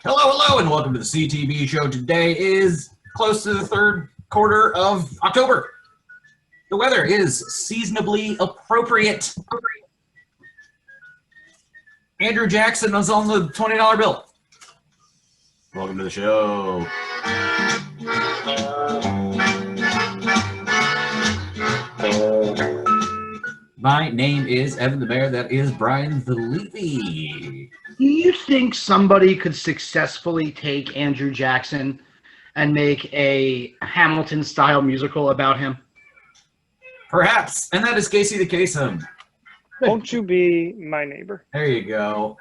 Hello, and welcome to the CTB Show. Today is close to the third quarter of October. The weather is seasonably appropriate. Andrew Jackson was on the $20 bill. Welcome to the show. My name is Evan the Bear. That is Brian the Leafy. Do you think somebody could successfully take Andrew Jackson and make a Hamilton-style musical about him? Perhaps. And that is Casey the Kasem. Won't you be my neighbor? There you go.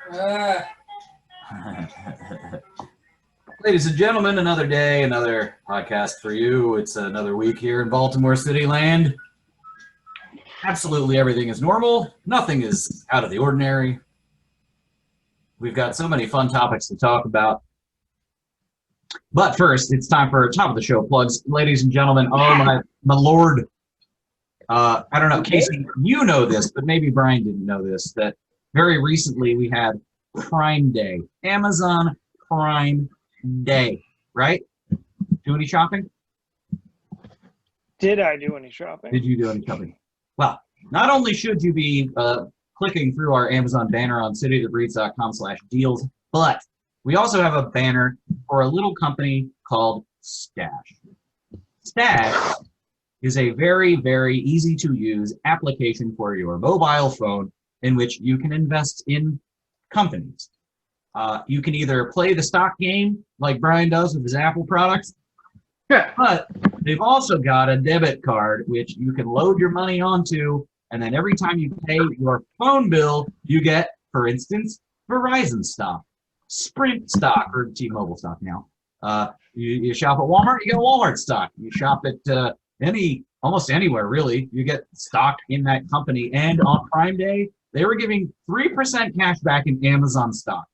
Ladies and gentlemen, another day, another podcast for you. It's another week here in Baltimore City land. Absolutely everything is normal. Nothing is out of the ordinary. We've got so many fun topics to talk about. But first, it's time for top of the show plugs. Ladies and gentlemen, oh my lord. I don't know, Casey, you know this, but maybe Brian didn't know this, that very recently we had Prime Day. Amazon Prime Day, right? Do any shopping? Did I do any shopping? Did you do any shopping? Well, not only should you be clicking through our Amazon banner on citythatbreeds.com/deals, but we also have a banner for a little company called Stash. Stash is a very, very easy to use application for your mobile phone in which you can invest in companies. You can either play the stock game like Brian does with his Apple products, but they've also got a debit card which you can load your money onto, and then every time you pay your phone bill, you get, for instance, Verizon stock, Sprint stock, or T-Mobile stock now. You shop at Walmart, you get Walmart stock. You shop at almost anywhere, really, you get stock in that company. And on Prime Day, they were giving 3% cash back in Amazon stock,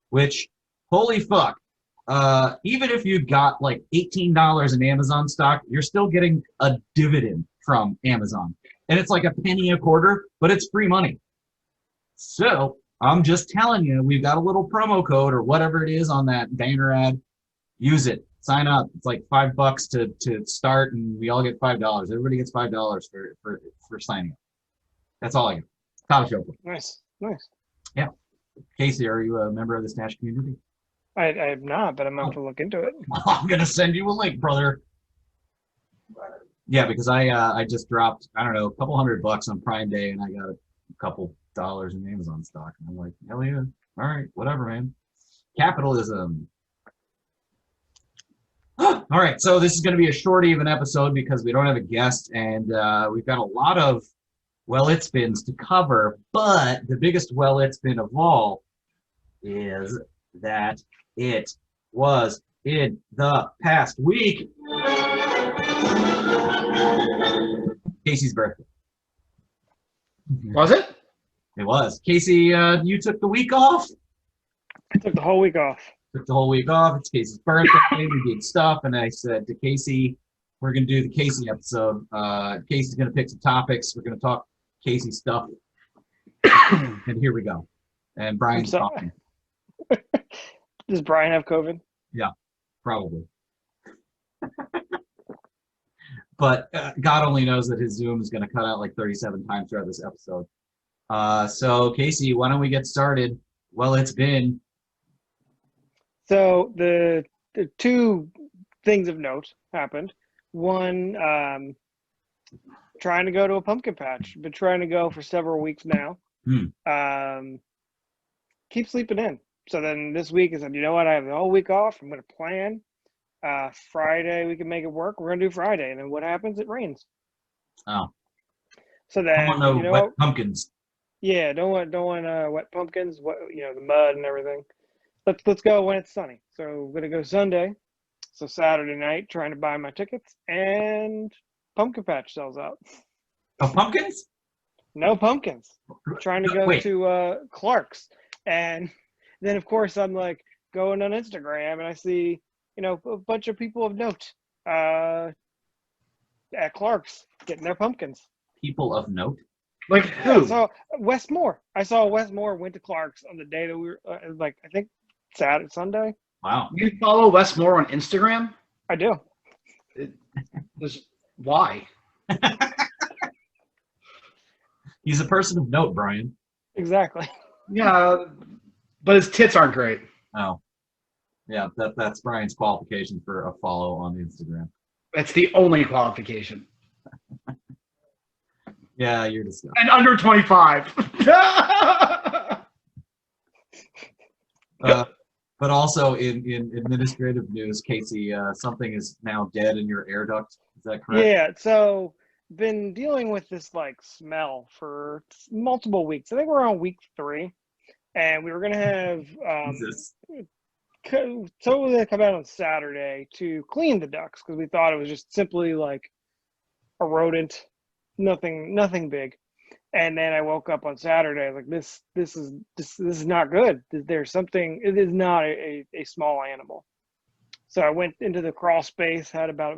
which, holy fuck. Even if you got like $18 in Amazon stock, you're still getting a dividend from Amazon. And it's like a penny a quarter, but it's free money. So I'm just telling you, we've got a little promo code or whatever it is on that banner ad. Use it. Sign up. It's like $5 to start, and we all get $5. Everybody gets $5 for signing up. That's all I get. Top show. Nice. Yeah. Casey, are you a member of the Stash community? I am not, but I'm going to look into it. Well, I'm going to send you a link, brother. Yeah, because I just dropped, I don't know, a couple $100 on Prime Day, and I got a couple dollars in Amazon stock. And I'm like, hell yeah. All right, whatever, man. Capitalism. All right, so this is going to be a shorty of an episode because we don't have a guest, and we've got a lot of well-it's-beens to cover, but the biggest well-it's-been of all is that it was in the past week Casey's birthday. Was it? It was. Casey, you took the week off? I took the whole week off. Took the whole week off. It's Casey's birthday. We did stuff, and I said to Casey, we're going to do the Casey episode. Casey's going to pick some topics. We're going to talk Casey stuff. And here we go. And Brian's talking. Does Brian have COVID? Yeah, probably. But God only knows that his Zoom is going to cut out like 37 times throughout this episode. So, Casey, why don't we get started? Well, it's been... So the two things of note happened. One, trying to go to a pumpkin patch. Been trying to go for several weeks now. Keep sleeping in. So then this week I said, you know what? I have the whole week off. I'm going to plan. Friday we can make it work. We're going to do Friday. And then what happens? It rains. Oh. So I then, want no you know wet what? pumpkins. Yeah, don't want wet pumpkins, what the mud and everything. Let's go when it's sunny. So we're gonna go Sunday. So Saturday night, trying to buy my tickets, and pumpkin patch sells out. Oh, pumpkins? No pumpkins. Trying to go Wait, to Clark's, and then of course I'm like going on Instagram, and I see a bunch of people of note at Clark's getting their pumpkins. people of note. Like Yeah, who? so Westmore. I saw Westmore went to Clark's on the day that we were like I think Saturday, Sunday. Wow. You follow Wes Moore on Instagram? I do. Why? He's a person of note, Brian. Exactly. Yeah, but his tits aren't great. Oh. Yeah, that's Brian's qualification for a follow on Instagram. That's the only qualification. Yeah, you're disgusting. And under 25. But also in administrative news, Casey, something is now dead in your air duct. Is that correct? Yeah. So been dealing with this like smell for multiple weeks. I think we're on week 3, and we were gonna have Jesus. so they come out on Saturday to clean the ducts because we thought it was just simply like a rodent, nothing big. And then I woke up on Saturday like this is not good. There's something. It is not a small animal. So I went into the crawl space, had about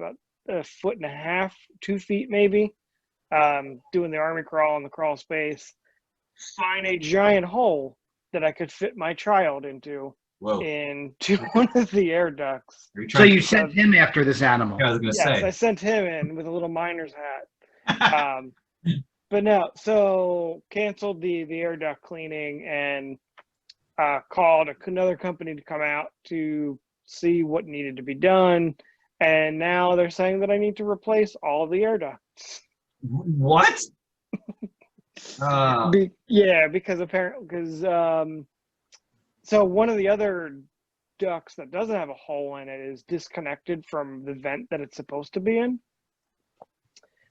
a foot and a half, 2 feet maybe, doing the army crawl in the crawl space. Find a giant hole that I could fit my child into. Whoa. Into one of the air ducts. So you sent him after this animal. I was gonna Yes, say. I sent him in with a little miner's hat. But no, so canceled the air duct cleaning and called another company to come out to see what needed to be done. And now they're saying that I need to replace all of the air ducts. What? Because so one of the other ducts that doesn't have a hole in it is disconnected from the vent that it's supposed to be in.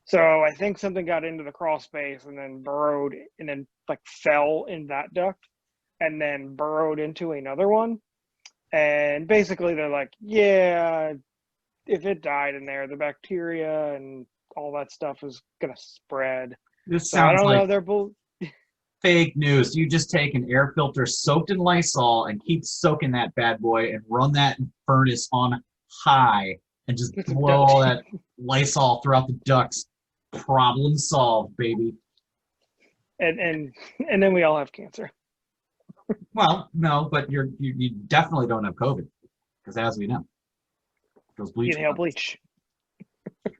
So I think something got into the crawl space and then burrowed and then like fell in that duct and then burrowed into another one. And basically they're like, yeah, if it died in there, the bacteria and all that stuff is going to spread. This So I sounds don't like know. They're fake news. You just take an air filter soaked in Lysol and keep soaking that bad boy and run that furnace on high and just blow all that Lysol throughout the ducts. Problem solved, baby. and then we all have cancer. Well, no, but you definitely don't have COVID because, as we know, those bleach Inhale bleach.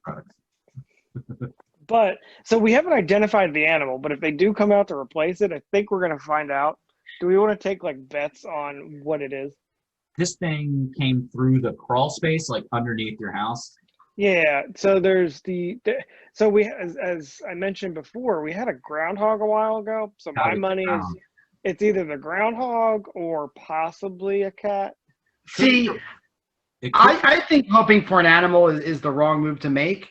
products. But so we haven't identified the animal, but if they do come out to replace it, I think we're going to find out. Do we want to take like bets on what it is? This thing came through the crawl space, like underneath your house. Yeah. So there's so we, as I mentioned before, we had a groundhog a while ago. So my money is it's either the groundhog or possibly a cat. See, I think hoping for an animal is the wrong move to make.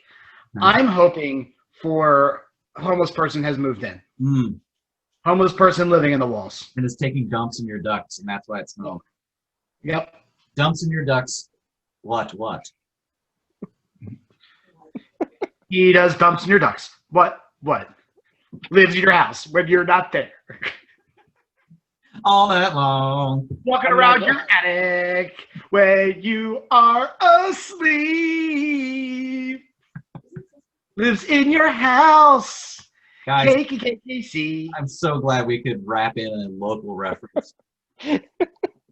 No. I'm hoping for a homeless person has moved in. Homeless person living in the walls. And it's taking dumps in your ducts, and that's why it smells. Yep. Dumps in your ducts. What? He does dumps in your ducts. What? Lives in your house when you're not there. All that long. Walking around your attic when you are asleep. Lives in your house. Guys, KKKC. I'm so glad we could wrap in a local reference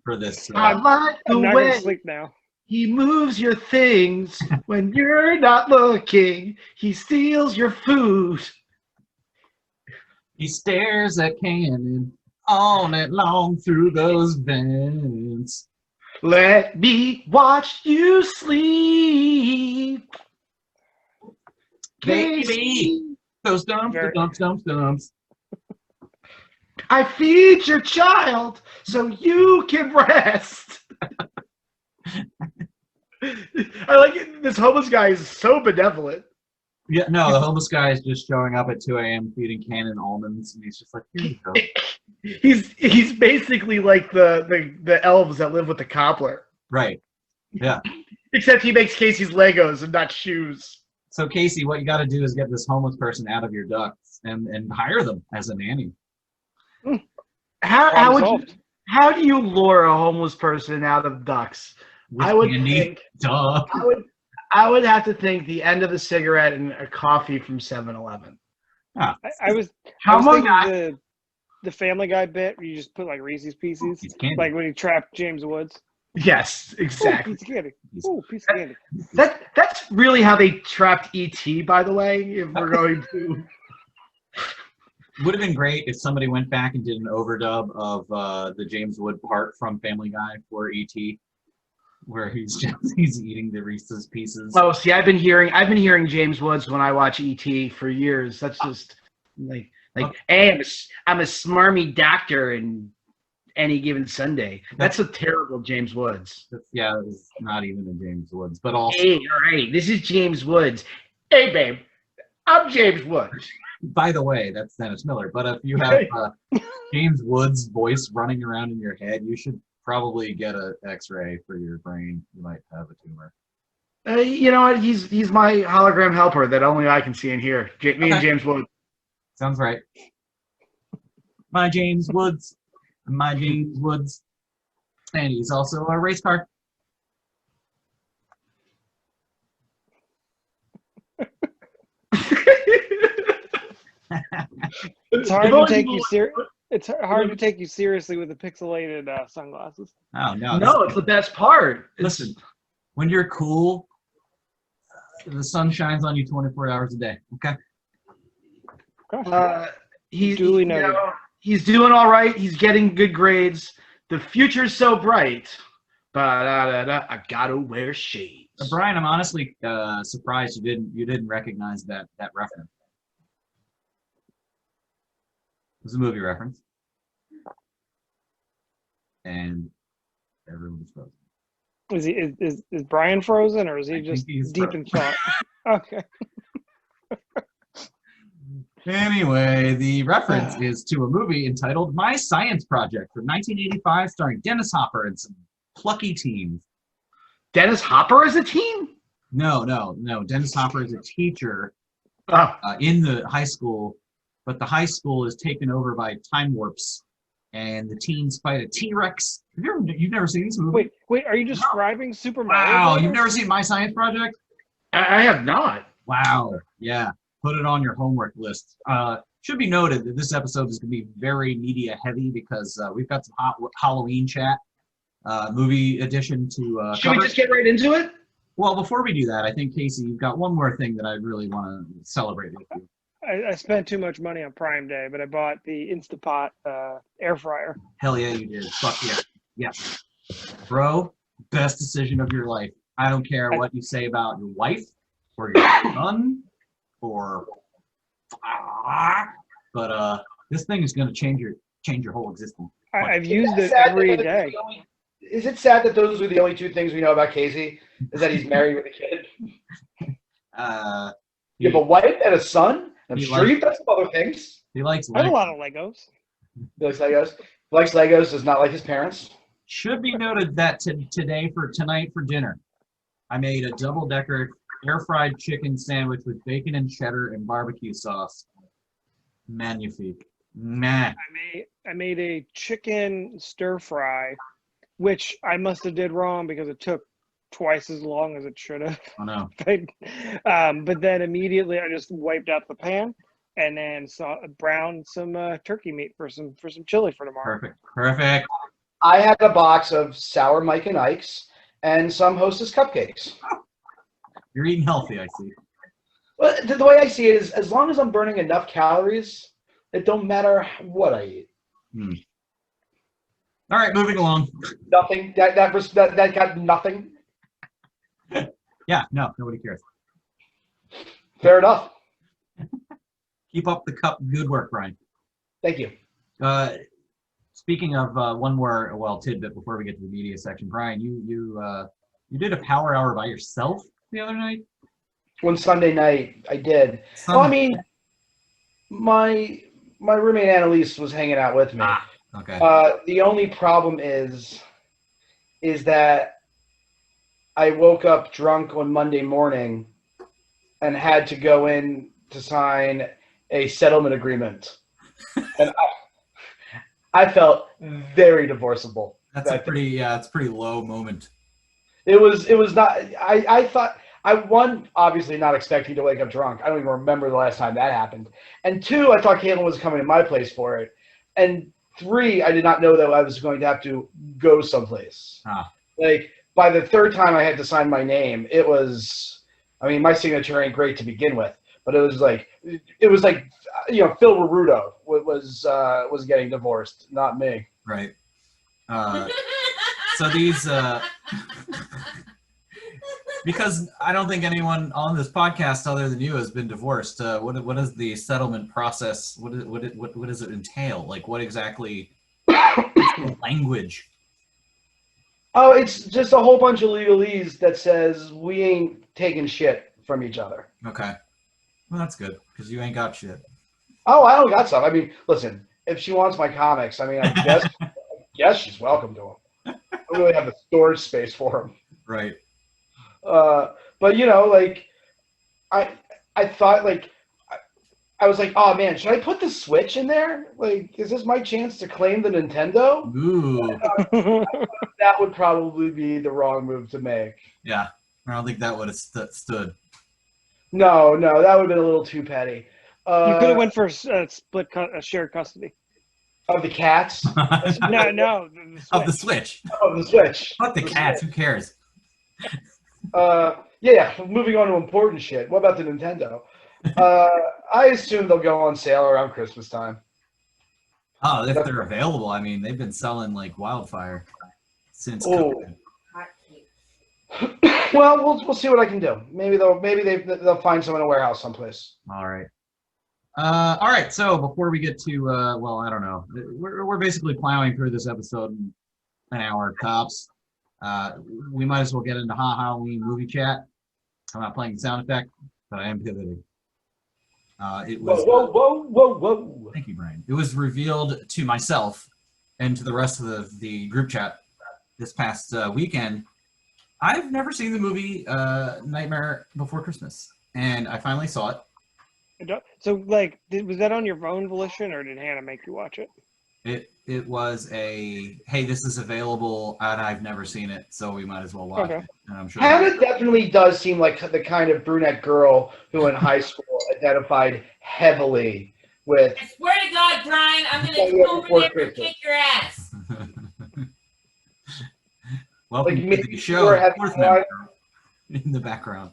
for this. I like the I'm not going to way sleep now. he moves your things when you're not looking. He steals your food. He stares at Cannon all night long through those vents. Let me watch you sleep. Baby, those dumps, the dumps. I feed your child so you can rest. I like it. This homeless guy is so benevolent. Yeah, no, the homeless guy is just showing up at 2 a.m. feeding Cannon almonds, and he's just like, here you go. He's basically like the elves that live with the cobbler. Right. Yeah. Except he makes Casey's Legos and not shoes. So Casey, what you got to do is get this homeless person out of your ducts and hire them as a nanny. How do you lure a homeless person out of ducts? With I would candy. think Duh. I would have to think the end of a cigarette and a coffee from 7-Eleven. Ah, I was thinking the Family Guy bit where you just put like Reese's Pieces, It's candy. like when he trapped James Woods. Yes, Ooh, exactly. piece of candy. Ooh, piece of candy. That's really how they trapped E.T., by the way, if we're going to... Would have been great if somebody went back and did an overdub of the James Wood part from Family Guy for E.T., where he's eating the Reese's Pieces. Oh, see, I've been hearing James Woods when I watch E.T. for years. That's just like, hey, I'm a smarmy doctor and any given Sunday. That's a terrible James Woods. Yeah, it was not even a James Woods, but also. Hey, all right, this is James Woods. Hey, babe, I'm James Woods. By the way, that's Dennis Miller. But if you have James Woods' voice running around in your head, you should probably get an X-ray for your brain. You might have a tumor. You know what? He's my hologram helper that only I can see and hear. Me and James Woods. Sounds right. My James Woods. My James Woods. And he's also a race car. It's hard to take you It's hard to take you seriously with the pixelated sunglasses. Oh no! No, it's the best part. Listen, when you're cool, the sun shines on you 24 hours a day. Okay. He's Duly noted. He's doing all right. He's getting good grades. The future's so bright. I gotta wear shades. Brian, I'm honestly surprised you didn't recognize that reference. It was a movie reference, and everyone's frozen. Is Brian frozen, or is he I just think he's deep in thought? Okay. Anyway, the reference is to a movie entitled My Science Project from 1985, starring Dennis Hopper and some plucky teens. Dennis Hopper is a teen? No. Dennis Hopper is a teacher Oh. in the high school, but the high school is taken over by time warps, and the teens fight a T-Rex. You've never seen this movie? Wait, are you describing Super Mario Wow, Brothers? you've never seen My Science Project? I have not. Wow, yeah. Put it on your homework list. Should be noted that this episode is going to be very media heavy because we've got some hot Halloween chat, movie edition to Should we just get right into it? Well, before we do that, I think, Casey, you've got one more thing that I really want to celebrate with you. I spent too much money on Prime Day, but I bought the Instapot air fryer. Hell yeah, you did. Fuck yeah. Yes. Bro, best decision of your life. I don't care what you say about your wife or your son or but this thing is going to change your whole existence. I've used it every day. Is it sad that those are the only two things we know about Casey? Is that he's married with a kid? You have a wife and a son? I'm sure you've done some other things. He likes I have a Legos. lot of Legos. He likes Legos. He likes Legos, does not like his parents. Should be noted that tonight for dinner, I made a double-decker air-fried chicken sandwich with bacon and cheddar and barbecue sauce. Magnifique. Nah. I made a chicken stir fry, which I must have did wrong because it took twice as long as it should have. Oh no. But then immediately I just wiped out the pan and then browned some turkey meat for some chili for tomorrow. Perfect. I had a box of sour Mike and Ike's and some Hostess cupcakes. You're eating healthy, I see. Well, the way I see it is, as long as I'm burning enough calories, it don't matter what I eat. All right, moving along. Nothing. That got nothing. Yeah, no, nobody cares. Fair enough. Keep up the good work, Brian. Thank you. Speaking of one more tidbit before we get to the media section, Brian, you did a power hour by yourself the other night? One Sunday night, I did. Well, I mean, my roommate Annalise was hanging out with me. Okay. The only problem is that I woke up drunk on Monday morning and had to go in to sign a settlement agreement, and I felt very divorceable. That's it's a pretty low moment. It was not. I thought obviously not expecting to wake up drunk. I don't even remember the last time that happened. And 2, I thought Caitlin was coming to my place for it. And 3, I did not know that I was going to have to go someplace. Like by the 3rd time I had to sign my name, it was. I mean, my signature ain't great to begin with, but it was like Phil Rurudo was getting divorced, not me. Right. So these, because I don't think anyone on this podcast other than you has been divorced. What is the settlement process? What does it entail? Like, what exactly? Language. Oh, it's just a whole bunch of legalese that says we ain't taking shit from each other. Okay. Well, that's good because you ain't got shit. Oh, I don't got some. I mean, listen, if she wants my comics, I mean, I guess she's welcome to them. I don't really have the storage space for them. Right. But like, I thought like, I was like, oh man, should I put the Switch in there? Like, is this my chance to claim the Nintendo? Ooh. That would probably be the wrong move to make. Yeah, I don't think that would have stood. No, that would have been a little too petty. You could have went for a shared custody. Of the cats? No. Of the Switch. Of the Switch. Fuck the cats. Who cares? Yeah. Moving on to important shit. What about the Nintendo? I assume they'll go on sale around Christmas time. Oh, if they're available. I mean, they've been selling like wildfire since. Oh. Well, we'll see what I can do. Maybe they'll find some in a warehouse someplace. All right. So before we get to, well, I don't know. We're basically plowing through this episode in an hour tops. We might as well get into Halloween movie chat. I'm not playing the sound effect, but I am pivoting. It was. Whoa. Thank you, Brian. It was revealed to myself and to the rest of the group chat this past weekend. I've never seen the movie Nightmare Before Christmas, and I finally saw it. So, like, was that on your own volition, or did Hannah make you watch it? It was a, hey, this is available, and I've never seen it, so we might as well watch it. And I'm sure Hannah definitely does seem like the kind of brunette girl who in high school identified heavily with. I swear to God, Brian, I'm going to come over there and kick your ass. Welcome to the show. Fourth member in the background.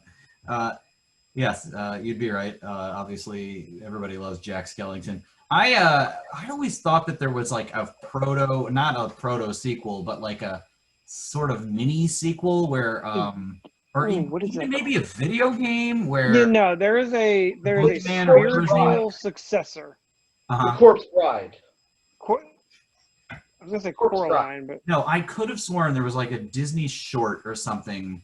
Yes, you'd be right. Obviously, everybody loves Jack Skellington. I always thought that there was like not a proto sequel, but like a sort of mini sequel where, what is that? Maybe a video game where. Yeah, no, there is a spiritual successor. The Corpse Bride. I was gonna say Coraline, but no, I could have sworn there was like a Disney short or something.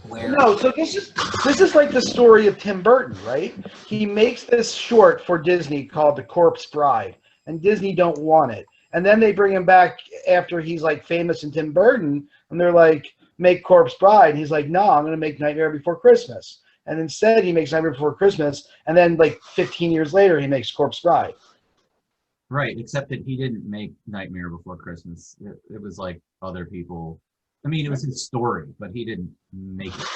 No, so this is like the story of Tim Burton, right? He makes this short for Disney called The Corpse Bride, and Disney don't want it. And then they bring him back after he's like famous in Tim Burton, and they're like, make Corpse Bride. And he's like, no, I'm going to make Nightmare Before Christmas. And instead he makes Nightmare Before Christmas, and then like 15 years later he makes Corpse Bride. Right, except that he didn't make Nightmare Before Christmas. It was like other people. I mean, it was his story, but he didn't make it.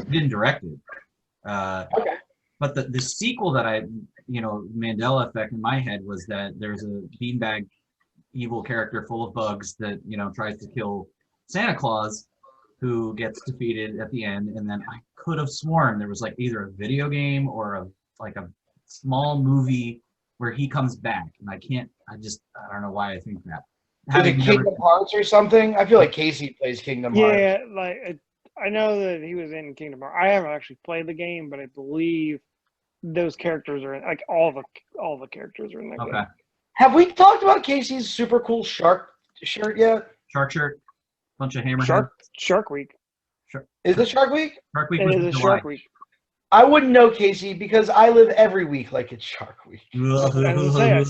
He didn't direct it. Okay. But the sequel that Mandela effect in my head was that there's a beanbag evil character full of bugs that, tries to kill Santa Claus, who gets defeated at the end. And then I could have sworn there was like either a video game or a small movie where he comes back. And I don't know why I think that. Kingdom Hearts or something? I feel like Casey plays Kingdom Hearts. Yeah, like I know that he was in Kingdom Hearts. I haven't actually played the game, but I believe those characters are in, like all the characters are in that game. Have we talked about Casey's super cool shark shirt yet? Shark shirt, bunch of hammerhead. Shark Week. Is it Shark Week? Shark Week was Shark Week. I wouldn't know, Casey, because I live every week like it's Shark Week. I was gonna say I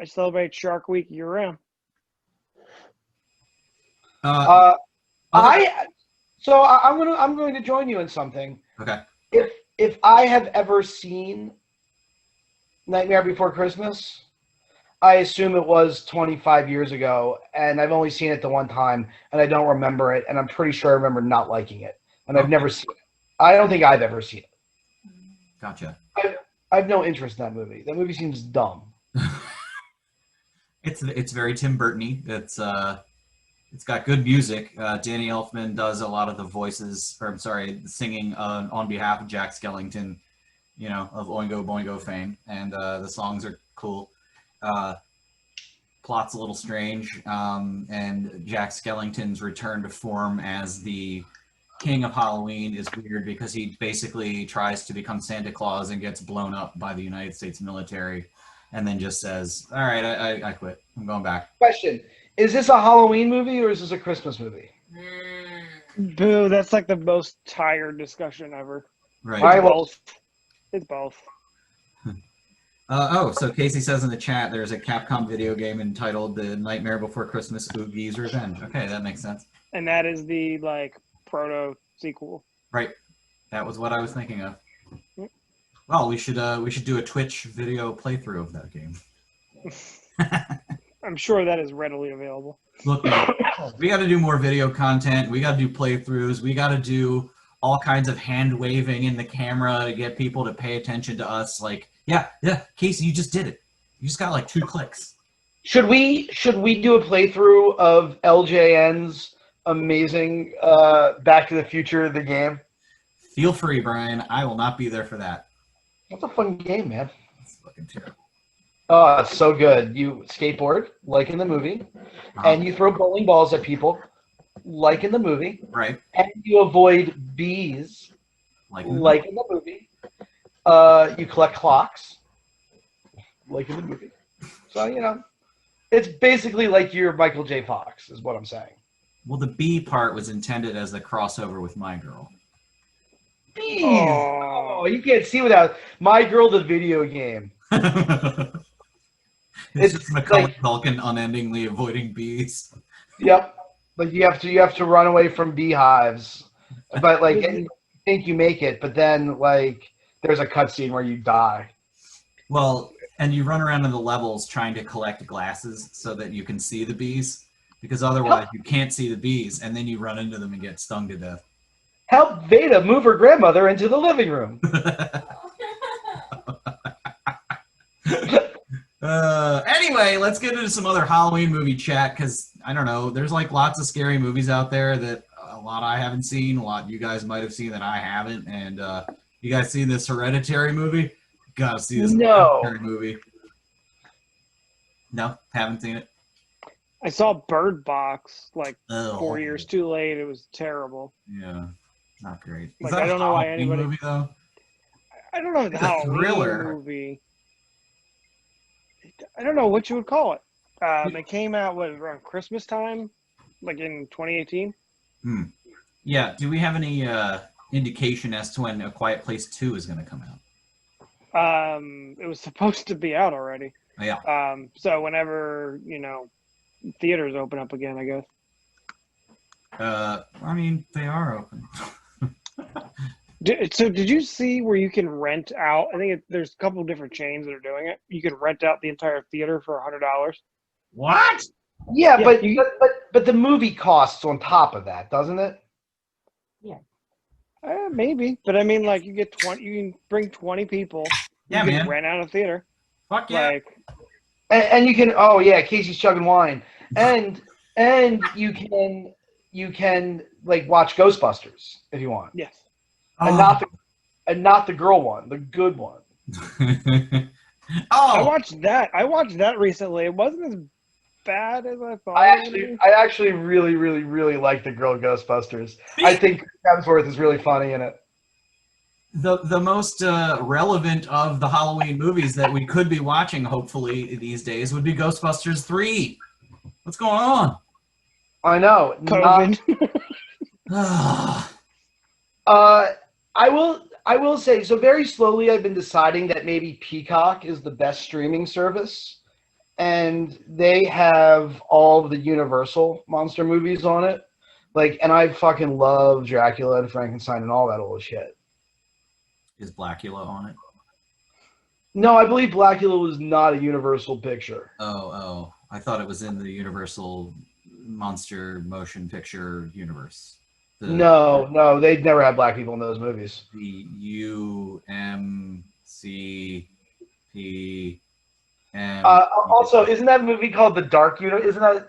celebrate Shark Week year round. I'm going to join you in something. Okay. If I have ever seen Nightmare Before Christmas, I assume it was 25 years ago, and I've only seen it the one time, and I don't remember it, and I'm pretty sure I remember not liking it, and I've never seen it. I don't think I've ever seen it. Gotcha. I have no interest in that movie. That movie seems dumb. It's very Tim Burton-y. It's got good music. Danny Elfman does a lot of the voices, or I'm sorry, the singing on behalf of Jack Skellington, of Oingo Boingo fame, and the songs are cool. Plot's a little strange, and Jack Skellington's return to form as the King of Halloween is weird because he basically tries to become Santa Claus and gets blown up by the United States military, and then just says, "All right, I quit. I'm going back." Question: is this a Halloween movie or is this a Christmas movie? Boo! That's like the most tired discussion ever. Right. It's both. So Casey says in the chat there's a Capcom video game entitled The Nightmare Before Christmas Oogie's Revenge. Okay, that makes sense. And that is the proto sequel. Right. That was what I was thinking of. Well, we should do a Twitch video playthrough of that game. I'm sure that is readily available. Look, man, we got to do more video content. We got to do playthroughs. We got to do all kinds of hand waving in the camera to get people to pay attention to us. Yeah, Casey, you just did it. You just got 2 clicks. Should we do a playthrough of LJN's amazing Back to the Future the game? Feel free, Brian. I will not be there for that. That's a fun game, man. It's fucking terrible. Oh, it's so good. You skateboard, like in the movie, and you throw bowling balls at people, like in the movie. Right. And you avoid bees, like in the movie. You collect clocks, like in the movie. So, it's basically like your Michael J. Fox, is what I'm saying. Well, the bee part was intended as a crossover with My Girl. Bees! Oh, you can't see without My Girl, the video game. It's just Macaulay Culkin unendingly avoiding bees. Yep. You have to run away from beehives. But and you think you make it, but then there's a cutscene where you die. Well, and you run around in the levels trying to collect glasses so that you can see the bees, because otherwise you can't see the bees, and then you run into them and get stung to death. Help Veda move her grandmother into the living room. Anyway, let's get into some other Halloween movie chat, because I don't know, there's lots of scary movies out there that a lot I haven't seen, a lot you guys might have seen that I haven't, and you guys seen this Hereditary movie? Gotta see this Hereditary movie. No, haven't seen it. I saw Bird Box 4 years too late. It was terrible. Yeah, not great. I don't know why anybody. Movie, though? I don't know the Halloween thriller movie. I don't know what you would call it. It came out around Christmas time, in 2018. Yeah. Do we have any indication as to when A Quiet Place 2 is going to come out? It was supposed to be out already. Oh, yeah. So whenever theaters open up again, I guess. I mean, they are open. So did you see where you can rent out? I think there's a couple of different chains that are doing it. You can rent out the entire theater for $100. What? Yeah, but the movie costs on top of that, doesn't it? Yeah. Maybe, but I mean, you get 20. You can bring 20 people. Yeah, you can rent out a theater. Fuck yeah. And you can. Oh yeah, Casey's chugging wine, and you can watch Ghostbusters if you want. Yes. And not the girl one, the good one. I watched that recently. It wasn't as bad as I thought. I actually really, really, really like the girl Ghostbusters. I think Hemsworth is really funny in it. The most relevant of the Halloween movies that we could be watching, hopefully, these days would be Ghostbusters 3. What's going on? I I I will say, so very slowly I've been deciding that maybe Peacock is the best streaming service. And they have all of the Universal monster movies on it. Like, and I fucking love Dracula and Frankenstein and all that old shit. Is Blackula on it? No, I believe Blackula was not a Universal picture. Oh. I thought it was in the Universal monster motion picture universe. No, they'd never had black people in those movies. The UMCP. Also, isn't that a movie called The Dark Universe?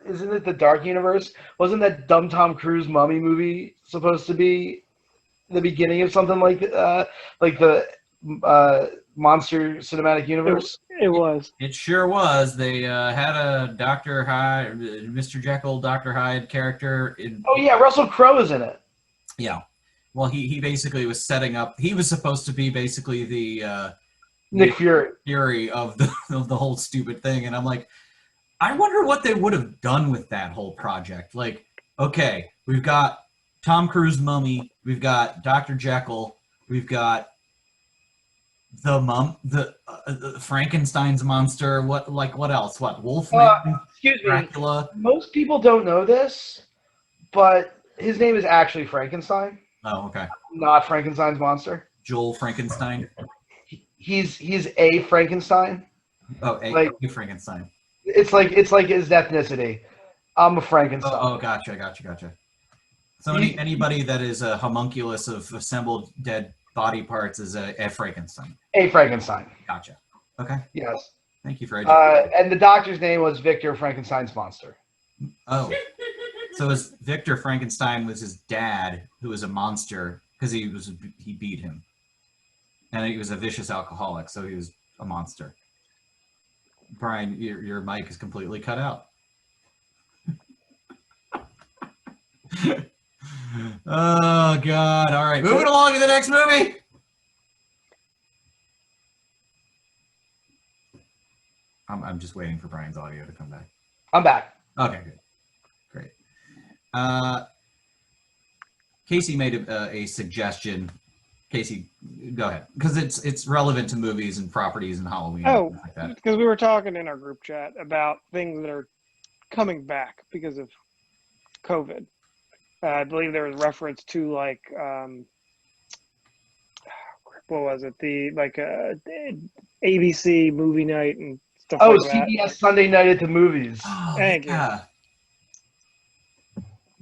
Isn't it The Dark Universe? Wasn't that dumb Tom Cruise mummy movie supposed to be the beginning of something like the Monster Cinematic Universe? It was. It sure was. They had a Dr. Hyde, Mr. Jekyll, Dr. Hyde character. Oh yeah, Russell Crowe is in it. Yeah. Well, he basically was setting up. He was supposed to be basically the Nick Fury of the whole stupid thing, and I'm like, I wonder what they would have done with that whole project. Like, okay, we've got Tom Cruise mummy, we've got Dr. Jekyll, we've got the Frankenstein's monster. What else? What Wolfman? Excuse Dracula. me. Most people don't know this, but his name is actually Frankenstein. Oh, okay. Not Frankenstein's monster. Joel Frankenstein. He's a Frankenstein. Oh, a Frankenstein. It's like his ethnicity. I'm a Frankenstein. Oh, gotcha. So anybody that is a homunculus of assembled dead body parts is a Frankenstein. A Frankenstein. Gotcha. Okay. Yes. Thank you for educating. And the doctor's name was Victor Frankenstein's monster. Oh. So his Victor Frankenstein was his dad, who was a monster because he beat him. And he was a vicious alcoholic, so he was a monster. Brian, your mic is completely cut out. Oh, God. All right. Moving along to the next movie. I'm just waiting for Brian's audio to come back. I'm back. Okay, good. Great. Casey made a suggestion. Casey, go ahead, because it's relevant to movies and properties and Halloween. Oh, and like that. Because we were talking in our group chat about things that are coming back because of COVID. I believe there was reference to like what was it? The ABC movie night and stuff like that. CBS Sunday Night at the Movies. Oh, Thank you.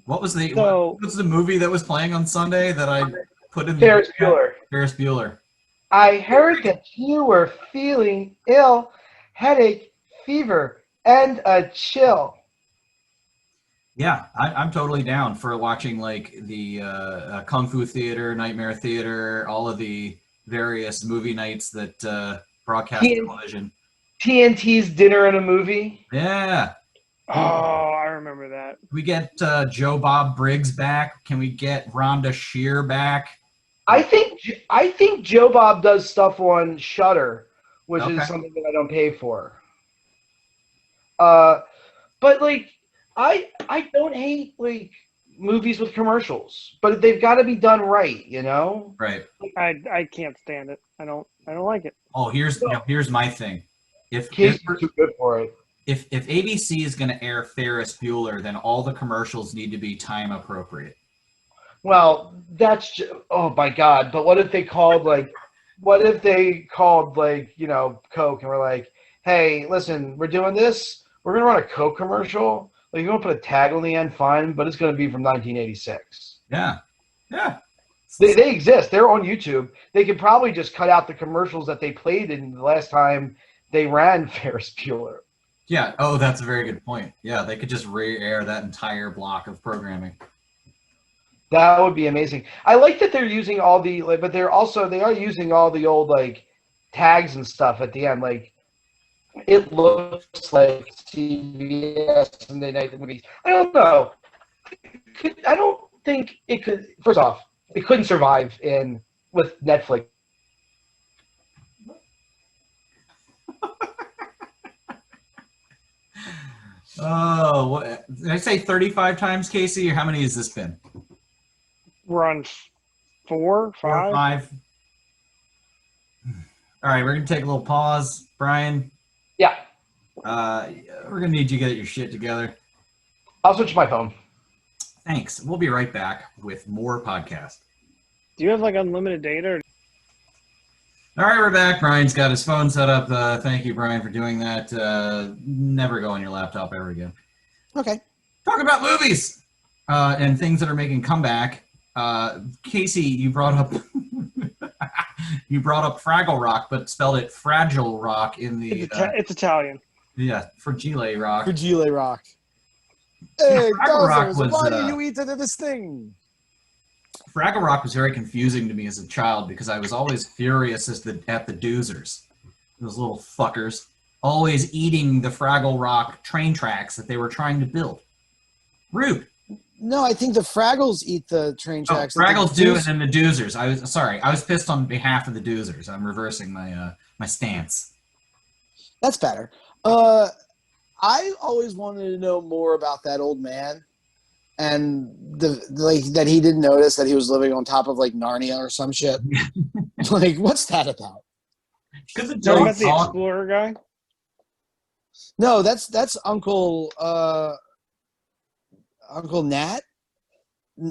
What was the movie that was playing on Sunday that I put in Ferris Bueller. Ferris Bueller. I heard that you were feeling ill, headache, fever, and a chill. Yeah, I'm totally down for watching like the Kung Fu Theater, Nightmare Theater, all of the various movie nights that broadcast television. TNT's Dinner and a Movie. Yeah. Oh, I remember that. We get Joe Bob Briggs back. Can we get Rhonda Shear back? I think Joe Bob does stuff on Shudder, which is something that I don't pay for. But like I don't hate like movies with commercials, but they've got to be done right, you know? Right. I can't stand it. I don't like it. Oh, here's my thing. If Kids are too good for it. If ABC is going to air Ferris Bueller, then all the commercials need to be time appropriate. Well, that's oh my God! But what if they called you know, Coke and we're like, hey, listen, we're doing this. We're gonna run a Coke commercial. Like, you want to put a tag on the end, fine, but it's gonna be from 1986. Yeah. They exist. They're on YouTube. They could probably just cut out the commercials that they played in the last time they ran Ferris Bueller. Yeah. Oh, that's a very good point. Yeah, they could just re-air that entire block of programming. That would be amazing. I like that they're using all the, like, but they are using all the old like tags and stuff at the end. Like, it looks like CBS Sunday Night Movies. I don't know. I don't think it could. First off, it couldn't survive with Netflix. Oh, what did I say? 35 times, Casey, or how many has this been? We're on 4, 5. 4 or 5. All right, we're gonna take a little pause, Brian. Yeah. We're gonna need you to get your shit together. I'll switch my phone. Thanks. We'll be right back with more podcast. Do you have like unlimited data? Or... All right, we're back. Brian's got his phone set up. Thank you, Brian, for doing that. Never go on your laptop ever again. Okay. Talk about movies and things that are making comeback. Casey, you brought up Fraggle Rock, but spelled it Fragile Rock in the. It's Italian. Yeah, Fragile Rock. Fragile Rock. Hey, Fraggle Rock Dozers, was, why do you eat into this thing? Fraggle Rock was very confusing to me as a child because I was always furious at the Doozers, those little fuckers, always eating the Fraggle Rock train tracks that they were trying to build. Rude. No, I think the Fraggles eat the train tracks. Fraggles do, and then the Doozers. I was pissed on behalf of the Doozers. I'm reversing my my stance. That's better. I always wanted to know more about that old man, and that he didn't notice that he was living on top of like Narnia or some shit. Like, what's that about? Because it's Talking about the Explorer guy. No, that's Uncle Nat.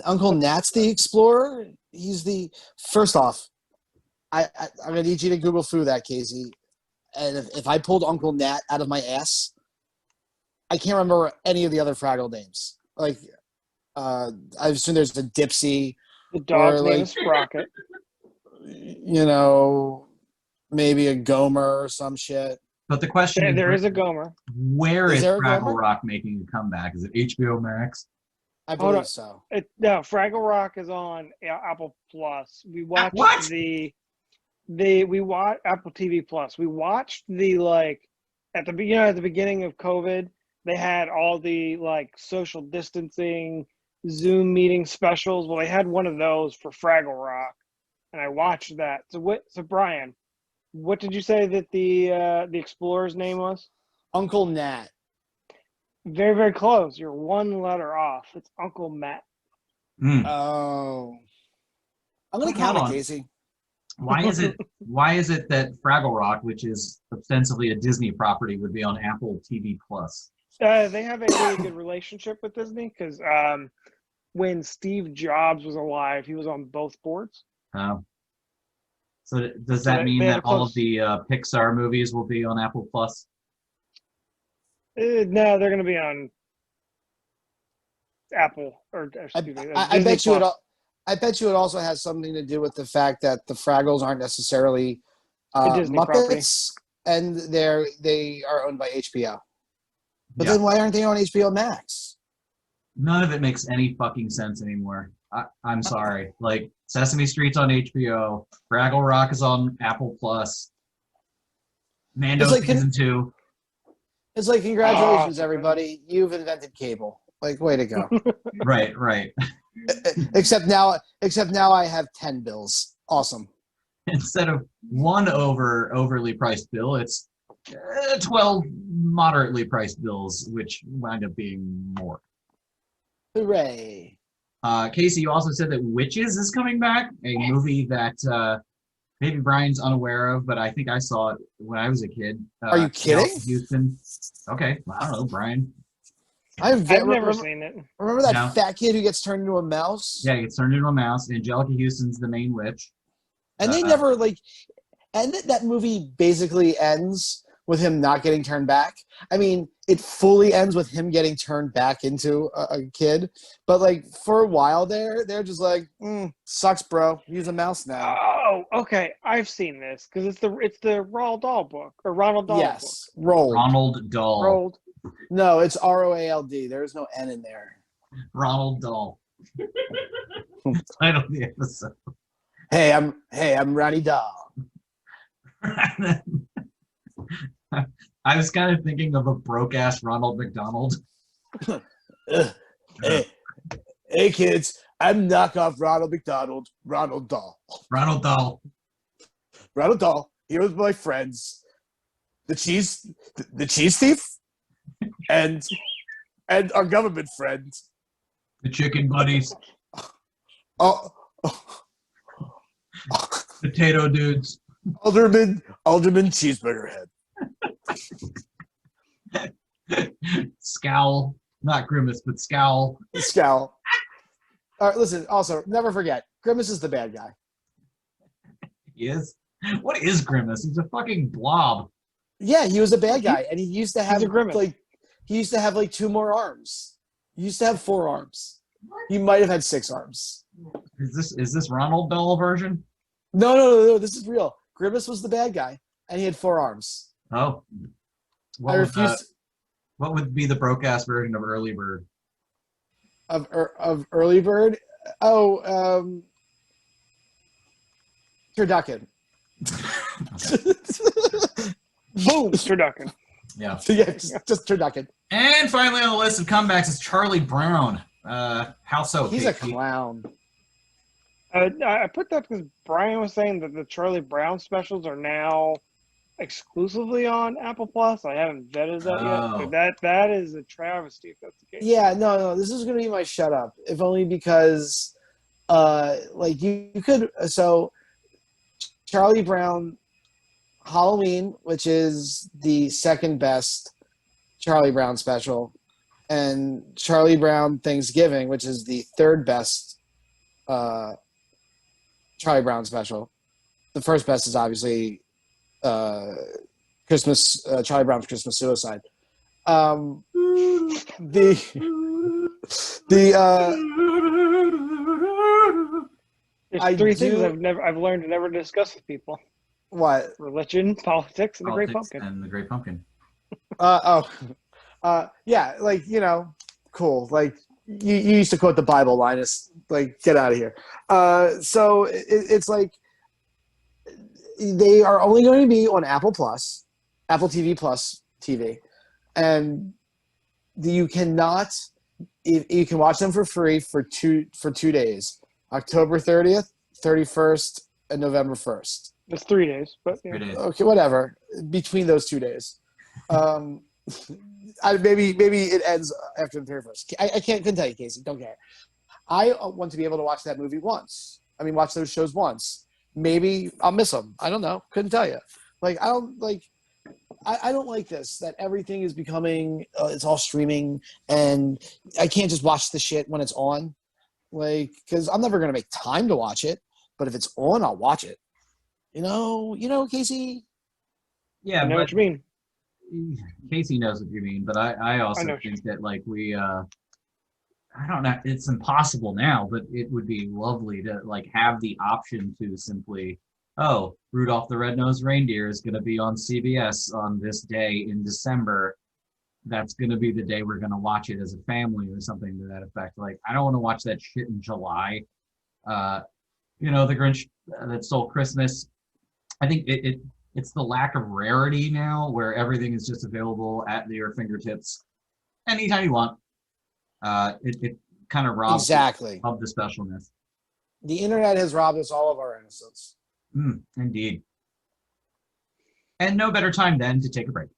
Uncle Nat's the Explorer. He's the first off. I'm gonna need you to Google through that, Casey. And if I pulled Uncle Nat out of my ass, I can't remember any of the other Fraggle names. Like, I assume there's a Dipsy. The dog's or, name is Sprocket. You know, maybe a Gomer or some shit. But the question is, There is a Gomer. where is there a Fraggle Gomer? Rock making a comeback? Is it HBO Max? I Hold believe on. so. No, Fraggle Rock is on Apple Plus. We watched What? we watched Apple TV Plus. We watched at the beginning of COVID, they had all the like social distancing Zoom meeting specials. Well, they had one of those for Fraggle Rock, and I watched that. So Brian, what did you say that the Explorer's name was? Uncle Nat. Very, very close. You're one letter off. It's Uncle Matt. Hmm. Oh. I'm gonna Hold count on. it, Casey. Why is it that Fraggle Rock, which is ostensibly a Disney property, would be on Apple TV Plus? They have a really good relationship with Disney because when Steve Jobs was alive, he was on both boards. Oh. So does that mean they have that a all close- of the Pixar movies will be on Apple Plus? No, they're going to be on Apple or I excuse me. bet Disney you Plus. I bet you it also has something to do with the fact that the Fraggles aren't necessarily A Disney property. Muppets, and they are owned by HBO. But Yeah. then why aren't they on HBO Max? None of it makes any fucking sense anymore. I'm sorry. Like, Sesame Street's on HBO. Fraggle Rock is on Apple Plus. Mando It's like- season 2. It's like, congratulations, Oh, everybody! You've invented cable. Like, way to go! Right. except now I have 10 bills. Awesome. Instead of one overly priced bill, it's 12 moderately priced bills, which wind up being more. Hooray! Casey, you also said that Witches is coming back, a movie that maybe Brian's unaware of, but I think I saw it when I was a kid. Are you kidding? Houston. Okay, I don't know, Brian. I've never seen it. Remember that No. fat kid who gets turned into a mouse? Yeah, he gets turned into a mouse. Angelica Houston's the main witch. And they never and that movie basically ends with him not getting turned back. I mean, it fully ends with him getting turned back into a kid. But like for a while there, they're just like, sucks, bro. Use a mouse now. Oh, okay. I've seen this because it's the Roald Dahl book or Ronald Dahl Yes, rolled. Ronald Dahl. book. Roald. No, it's ROALD. There is no N in there. Ronald Dahl. Title of the episode. Hey, I'm Ronnie Dahl. I was kind of thinking of a broke-ass Ronald McDonald. Hey kids, I'm knockoff Ronald McDonald, Ronald Dahl. Ronald Dahl. Ronald Dahl, here with my friends, the cheese thief, and our government friend. The Chicken Buddies. Oh, Potato Dudes. Alderman Cheeseburger Head. Scowl, not Grimace, but Scowl. Scowl. All right, listen. Also, never forget, Grimace is the bad guy. He is. What is Grimace? He's a fucking blob. Yeah, he was a bad guy, and he used to have a Grimace. like 2 more arms. He used to have 4 arms. He might have had 6 arms. Is this Ronald Bell version? No. This is real. Grimace was the bad guy, and he had 4 arms. Oh. I refuse. What would be the broke-ass version of Early Bird? Of Early Bird. Oh, turducken. Boom, turducken. Yeah. Yeah, just turducken. And finally on the list of comebacks is Charlie Brown. How so? He's a Pete? clown. I put that because Brian was saying that the Charlie Brown specials are now exclusively on Apple Plus. I haven't vetted that yet. But that is a travesty if that's the case. Yeah, no. This is gonna be my shut up, if only because, like you could. So, Charlie Brown, Halloween, which is the second best Charlie Brown special, and Charlie Brown Thanksgiving, which is the third best Charlie Brown special. The first best is obviously Christmas Charlie Brown's Christmas Suicide. There's 3 things I've learned to never discuss with people: what? religion, politics, and the Great Pumpkin. And the Great Pumpkin. Yeah, like, cool. Like you used to quote the Bible, Linus. Like, get out of here. So it's like they are only going to be on Apple TV Plus TV, and you cannot. You can watch them for free for two days: October 30th, 31st, and November 1st. It's 3 days, but yeah. 3 days. Okay, whatever. Between those 2 days, maybe it ends after the 31st. I couldn't tell you, Casey. Don't care. I want to be able to watch that movie once. Watch those shows once. Maybe I'll miss them. I don't know. Couldn't tell you. Like, I don't like this, that everything is becoming, it's all streaming, and I can't just watch the shit when it's on. Like, because I'm never going to make time to watch it, but if it's on, I'll watch it. You know, Casey? Yeah, I know what you mean. Casey knows what you mean, but I also think that, like, I don't know, it's impossible now, but it would be lovely to, like, have the option to simply, Rudolph the Red-Nosed Reindeer is going to be on CBS on this day in December. That's going to be the day we're going to watch it as a family or something to that effect. Like, I don't want to watch that shit in July. The Grinch that stole Christmas. I think it's the lack of rarity now where everything is just available at your fingertips anytime you want. It kind of robs exactly of the specialness. The internet has robbed us all of our innocence. Indeed. And no better time than to take a break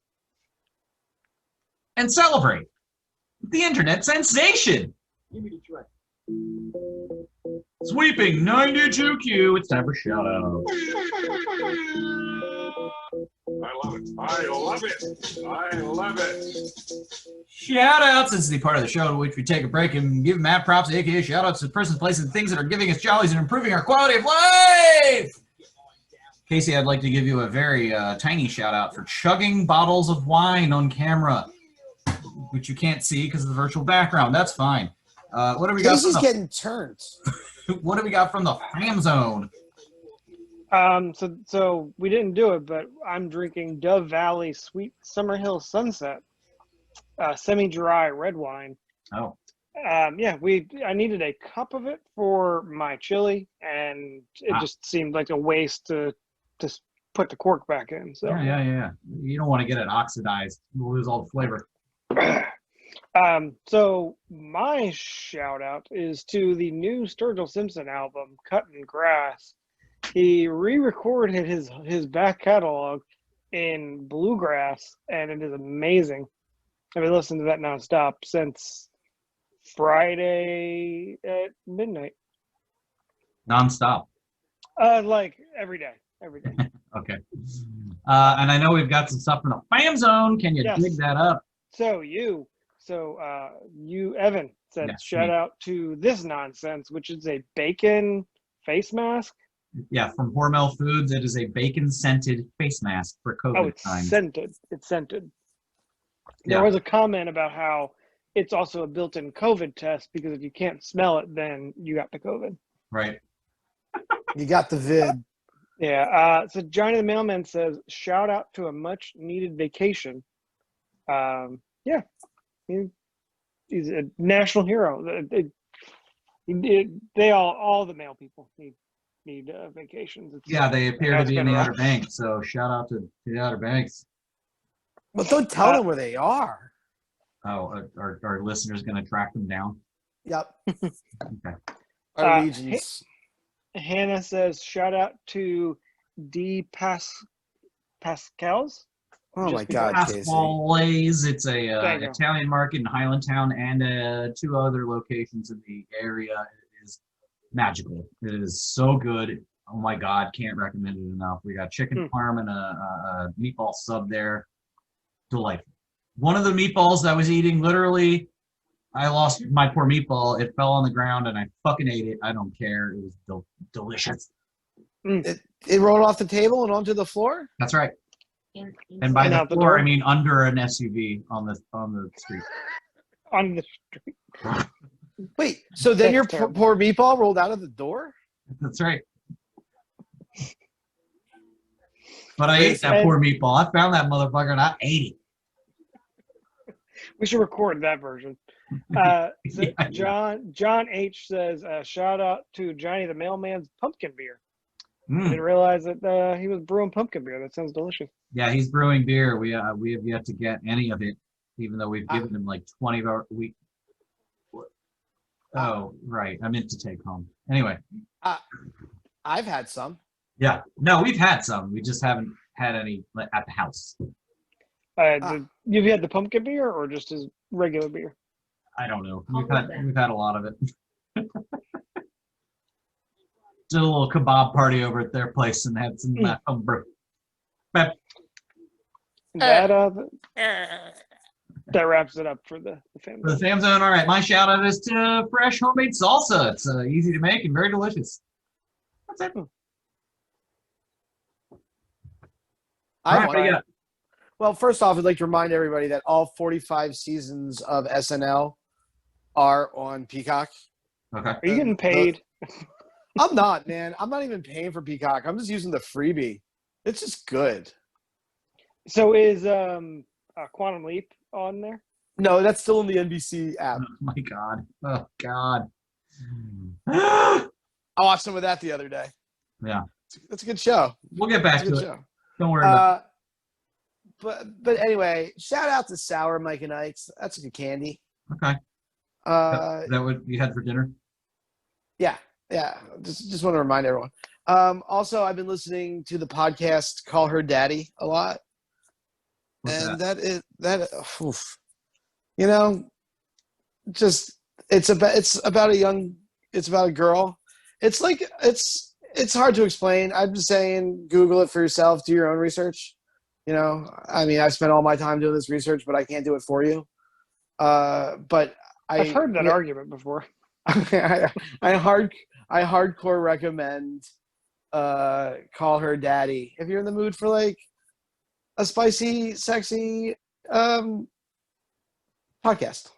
and celebrate the internet sensation. Sweeping 92Q. It's time for shout out. I love it. Shout outs is the part of the show in which we take a break and give mad props, aka shout outs to persons, places, and things that are giving us jollies and improving our quality of life. Casey, I'd like to give you a very tiny shout out for chugging bottles of wine on camera, which you can't see because of the virtual background. That's fine. What do we got? Casey's getting turned. What do we got from the Fam Zone? So we didn't do it, but I'm drinking Dove Valley Sweet Summer Hill Sunset, semi-dry red wine. Oh. I needed a cup of it for my chili, and it just seemed like a waste to put the cork back in. So Yeah. You don't want to get it oxidized. You'll lose all the flavor. So my shout out is to the new Sturgill Simpson album, Cutting Grass. He re-recorded his back catalog in bluegrass, and it is amazing. I've been listening to that nonstop since Friday at midnight. Nonstop. Like every day. Okay. And I know we've got some stuff from the Fam Zone. Can you Yes. dig that up? So Evan said, Yes, shout me. out to this nonsense, which is a bacon face mask. Yeah, from Hormel Foods, it is a bacon-scented face mask for Oh, COVID it's times. scented. It's scented. There Yeah. was a comment about how it's also a built-in COVID test because if you can't smell it, then you got the COVID. Right. You got the vid. Yeah. So Johnny the Mailman says, shout out to a much-needed vacation. Yeah. He's a national hero. They all the mail people need vacations. Yeah, they appear to that's be in been the rough. Outer Banks, so shout out to the Outer Banks. Well, don't tell them where they are. Oh, our listeners going to track them down? Yep. Okay. Our regions. Hannah says, shout out to D. Pascal's. Oh my Just God, because- Casey. Pasquale's. It's a Thank you. Italian market in Highlandtown and 2 other locations in the area. It is magical. It is so good. Oh my God, can't recommend it enough. We got chicken parm and a meatball sub there. Delightful. One of the meatballs that I was eating, literally, I lost my poor meatball. It fell on the ground and I fucking ate it. I don't care. It was delicious. It rolled off the table and onto the floor? That's right. And by And the out the floor, door? I mean under an SUV on the street. On the street. Wait, so then That's your terrible. poor meatball rolled out of the door? That's right. But I ate that poor meatball. I found that motherfucker and I ate We should record that version. So Yeah. John H says, shout out to Johnny the Mailman's pumpkin beer. I it. didn't realize that he was brewing pumpkin beer. That sounds delicious. Yeah, he's brewing beer. We have yet to get any of it, even though we've given him like 20 hours a week. Oh, right. I meant to take home. Anyway. I've had some. Yeah. No, we've had some. We just haven't had any at the house. You've had the pumpkin beer or just his regular beer? I don't know. We've had a lot of it. Did a little kebab party over at their place and had some homebrew. But That wraps it up for the family. for the Fam Zone, all right. My shout out is to fresh homemade salsa. It's easy to make and very delicious. That's it. I All right, want what do you got? Well, first off, I'd like to remind everybody that all 45 seasons of SNL are on Peacock. Okay. Are you getting paid? I'm not, man. I'm not even paying for Peacock. I'm just using the freebie. It's just good. So is Quantum Leap on there? No, that's still in the NBC app. Oh my God. Oh God. I watched some of that the other day. Yeah. It's a good show. We'll get back It's a to good it. show. Don't worry about it. But anyway, shout out to Sour Mike and Ike's. That's a good candy. Okay. Is that what you had for dinner? Yeah. Just want to remind everyone. Also, I've been listening to the podcast Call Her Daddy a lot. What's And that? oof. You know, just it's about a girl. It's like it's hard to explain. I'm just saying Google it for yourself, do your own research. You know, I mean, I spent all my time doing this research, but I can't do it for you. But I've heard that argument before. I hardcore recommend Call Her Daddy if you're in the mood for like a spicy, sexy podcast.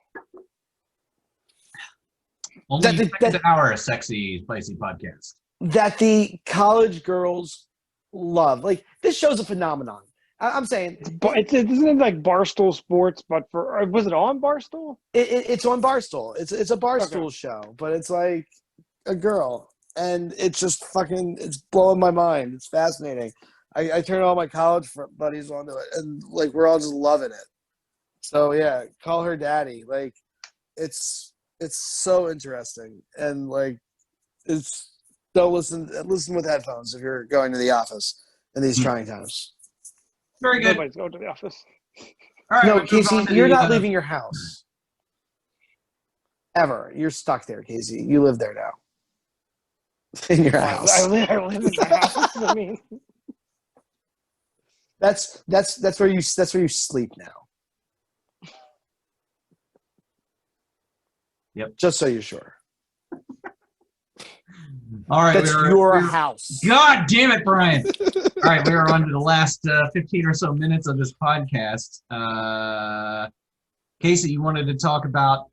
Only that- second hour, sexy, spicy podcast. That the college girls love. Like, this show's a phenomenon. I'm saying But isn't it like Barstool Sports? But was it on Barstool? it's on Barstool. It's a Barstool show, but it's like a girl, and it's just it's blowing my mind. It's fascinating. I turn all my college buddies onto it, and like we're all just loving it. So yeah, Call Her Daddy. Like, it's so interesting, and like don't listen with headphones if you're going to the office in these trying times. Very good. Nobody's going to the office. All right. No, we'll move Casey, on to you're the, not leaving your house. Ever. You're stuck there, Casey. You live there now. In your house. I live in the house. I mean, That's where you sleep now. Yep. Just so you're sure. All right, That's your house. God damn it, Brian! All right, we are on to the last 15 or so minutes of this podcast. Casey, you wanted to talk about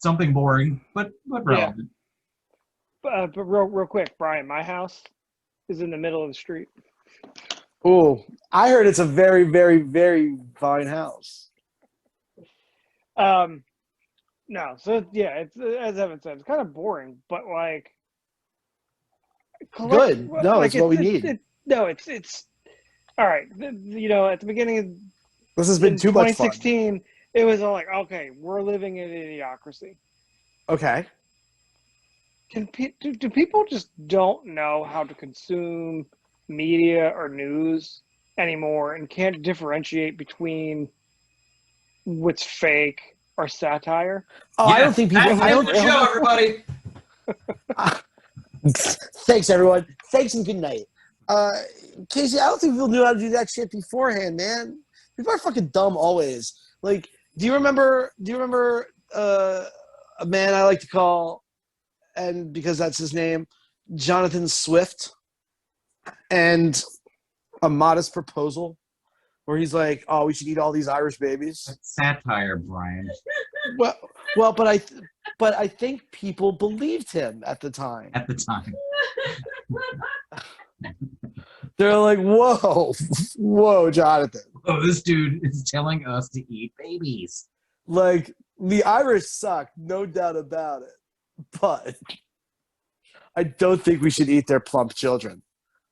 something boring, but relevant. But real quick, Brian, my house is in the middle of the street. Oh, I heard it's a very, very, very fine house. No, so yeah, it's as Evan said, it's kind of boring, but like Good. No, like, it's what we need. It's all right. You know, at the beginning of This has been too much fun. 2016, it was all like, okay, we're living in an idiocracy. Okay. Do people just don't know how to consume media or news anymore and can't differentiate between what's fake or satire? Oh, Yeah, I don't think people. that's the end of the show, everybody. Thanks, everyone. Thanks and good night. Casey, I don't think people knew how to do that shit beforehand, man. People are fucking dumb always. Like, do you remember a man I like to call, and because that's his name, Jonathan Swift, and A Modest Proposal, where he's like, "Oh, we should eat all these Irish babies." That's satire, Brian. Well, but I think people believed him at the time. At the time. They're like, whoa, Jonathan. Oh, this dude is telling us to eat babies. Like, the Irish suck, no doubt about it. But I don't think we should eat their plump children.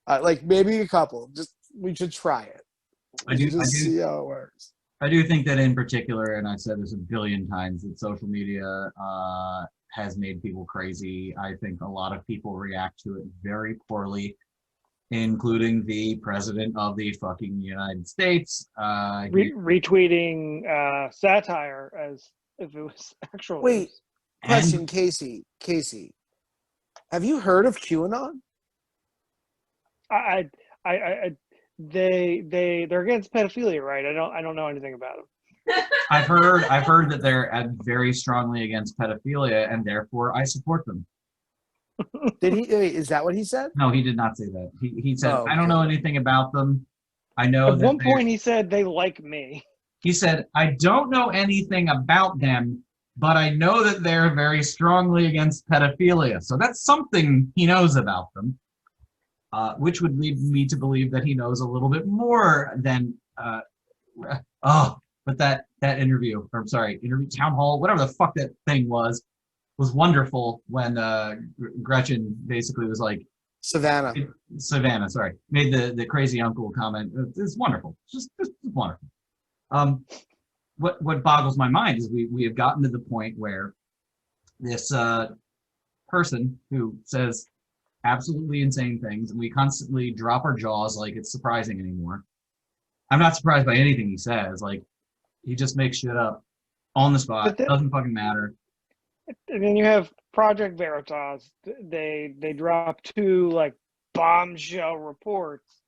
Like, maybe a couple. We should try it. I do see how it works. I do think that in particular, and I've said this a billion times, that social media has made people crazy. I think a lot of people react to it very poorly, including the president of the fucking United States. Retweeting satire as if it was actual. Wait, news. question, Casey. Have you heard of QAnon? They're against pedophilia, right? I don't know anything about them. I've heard that they're very strongly against pedophilia, and therefore I support them. Did he? Wait, is that what he said? No, he did not say that. He said, Oh, okay. I don't know anything about them. I know At that one point, he said they like me. he said, I don't know anything about them, but I know that they're very strongly against pedophilia. So that's something he knows about them, which would lead me to believe that he knows a little bit more than, but that interview, or I'm sorry, interview, town hall, whatever the fuck that thing was wonderful when Gretchen basically was like, Savannah, sorry, made the crazy uncle comment. It's wonderful. Just wonderful. What boggles my mind is we have gotten to the point where this person who says absolutely insane things, and we constantly drop our jaws like it's surprising anymore. I'm not surprised by anything he says. Like, he just makes shit up on the spot. Doesn't fucking matter. And then you have Project Veritas. They dropped 2 like bombshell reports,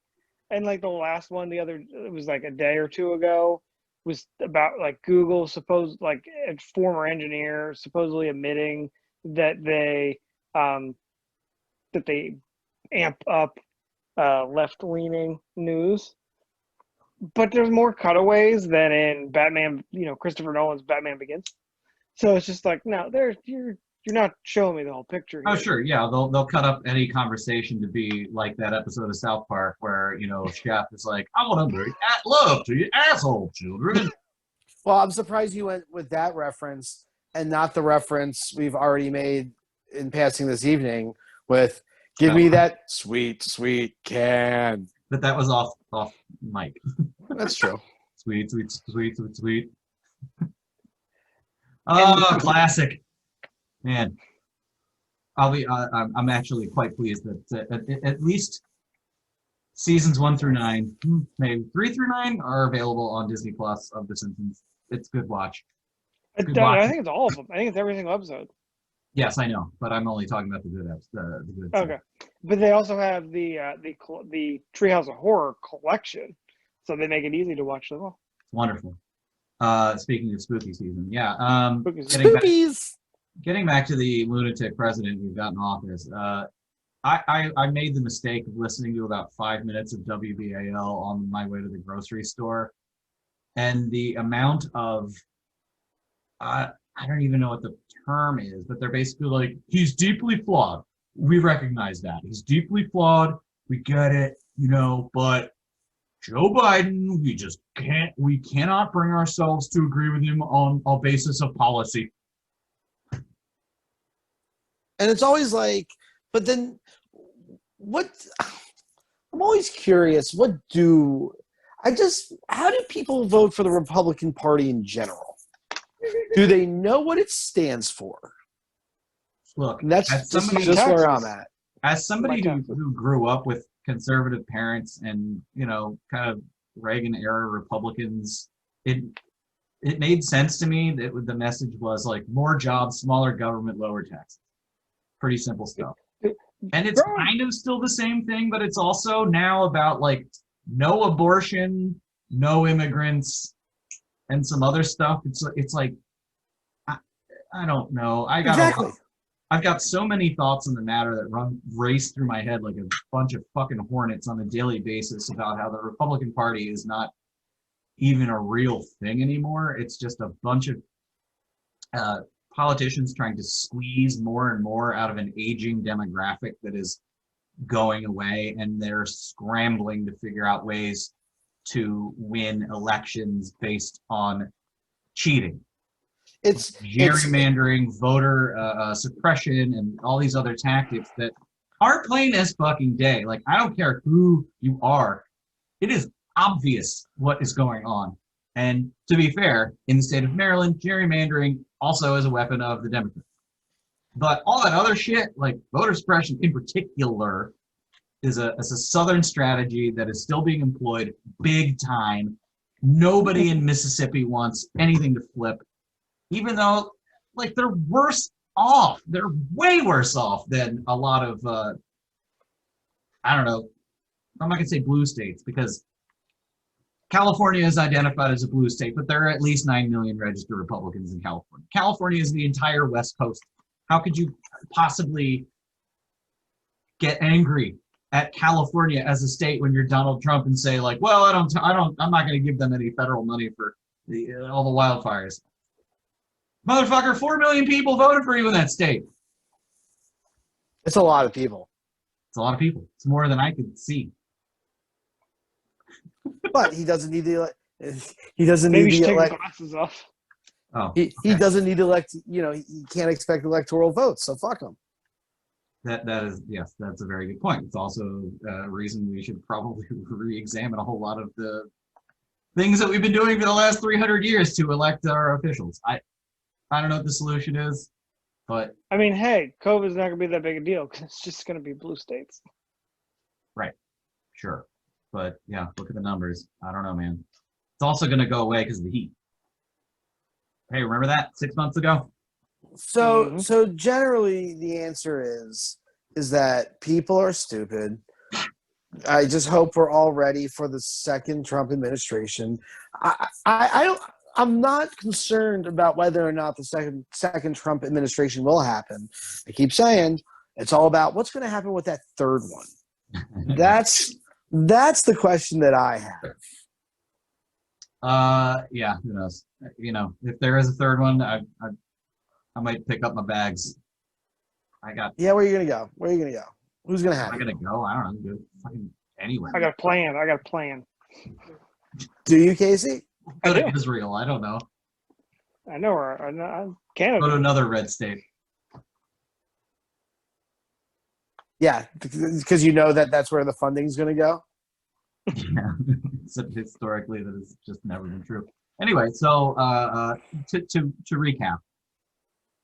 and like the last one, it was like a day or 2 ago, was about like Google a former engineer supposedly admitting that they amp up left-leaning news. But there's more cutaways than in Batman, Christopher Nolan's Batman Begins. So it's just like, no, you're not showing me the whole picture here. Oh, sure, yeah, they'll cut up any conversation to be like that episode of South Park where, Chef is like, I want to bring love to you asshole children. Well, I'm surprised you went with that reference and not the reference we've already made in passing this evening with "Give me that sweet, sweet can." But that was off mic. That's true. Sweet, sweet, sweet, sweet, sweet. Oh, classic, man. I'm actually quite pleased that at least seasons 1 through 9, maybe 3 through 9, are available on Disney Plus of The Simpsons. It's good watch. I think it's all of them. I think it's every single episode. Yes, I know, but I'm only talking about the good episodes. Okay, but they also have the Treehouse of Horror collection, So they make it easy to watch them all. Wonderful. Speaking of spooky season, yeah. Spooky Spookies. Getting back to the lunatic president we've got in office, I made the mistake of listening to about 5 minutes of WBAL on my way to the grocery store, and the amount of I don't even know what the term is, but they're basically like, he's deeply flawed. We recognize that he's deeply flawed. We get it, but Joe Biden, we cannot bring ourselves to agree with him on a basis of policy. And it's always like, but then what? I'm always curious. How do people vote for the Republican Party in general? Do they know what it stands for? Look, And that's just where I'm at. As somebody who grew up with conservative parents and, kind of Reagan era Republicans, it made sense to me that the message was like more jobs, smaller government, lower taxes. Pretty simple stuff. And it's kind of still the same thing, but it's also now about like no abortion, no immigrants, and some other stuff. It's like, I don't know. I've got so many thoughts on the matter that race through my head like a bunch of fucking hornets on a daily basis about how the Republican Party is not even a real thing anymore. It's just a bunch of politicians trying to squeeze more and more out of an aging demographic that is going away, and they're scrambling to figure out ways to win elections based on cheating. It's gerrymandering, voter suppression, and all these other tactics that are plain as fucking day. Like, I don't care who you are. It is obvious what is going on. And to be fair, in the state of Maryland, gerrymandering also is a weapon of the Democrats. But all that other shit, like voter suppression in particular, is a Southern strategy that is still being employed big time. Nobody in Mississippi wants anything to flip, even though, like, they're worse off. They're way worse off than a lot of, I don't know, I'm not going to say blue states, because California is identified as a blue state, but there are at least 9 million registered Republicans in California. California is the entire West Coast. How could you possibly get angry at California as a state when you're Donald Trump and say, like, well, I'm not going to give them any federal money for all the wildfires. Motherfucker, 4 million people voted for you in that state. It's a lot of people. It's a lot of people. It's more than I could see. But he doesn't need to. Maybe you should take his glasses off. Oh, he doesn't need to elect. He can't expect electoral votes. So fuck him. That is, yes, that's a very good point. It's also a reason we should probably re-examine a whole lot of the things that we've been doing for the last 300 years to elect our officials. I don't know what the solution is, but I mean, hey, COVID's not gonna be that big a deal because it's just gonna be blue states. Right, sure, but yeah, look at the numbers. I don't know, man. It's also gonna go away because of the heat. Hey, remember that 6 months ago? So generally the answer is that people are stupid. I just hope we're all ready for the second Trump administration. I'm not concerned about whether or not the second Trump administration will happen. I keep saying it's all about what's going to happen with that third one. That's the question that I have. Yeah, who knows? If there is a third one, I might pick up my bags. Yeah, where are you gonna go? Who's gonna have? I'm gonna go. I don't know. Go fucking anywhere. I got a plan. Do you, Casey? Go to Israel. I don't know. I know where. I Canada. Go to another red state. Yeah, because you know that's where the funding's gonna go. Yeah, historically, that has just never been true. Anyway, so to recap,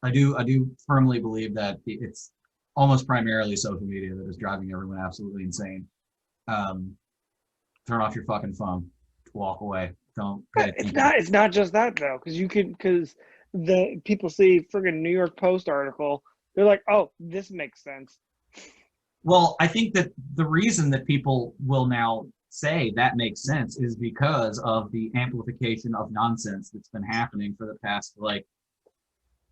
I do firmly believe that it's almost primarily social media that is driving everyone absolutely insane. Turn off your fucking phone. Walk away. Don't pay attention. It's not just that though, because the people see friggin' New York Post article, they're like, oh, this makes sense. Well, I think that the reason that people will now say that makes sense is because of the amplification of nonsense that's been happening for the past like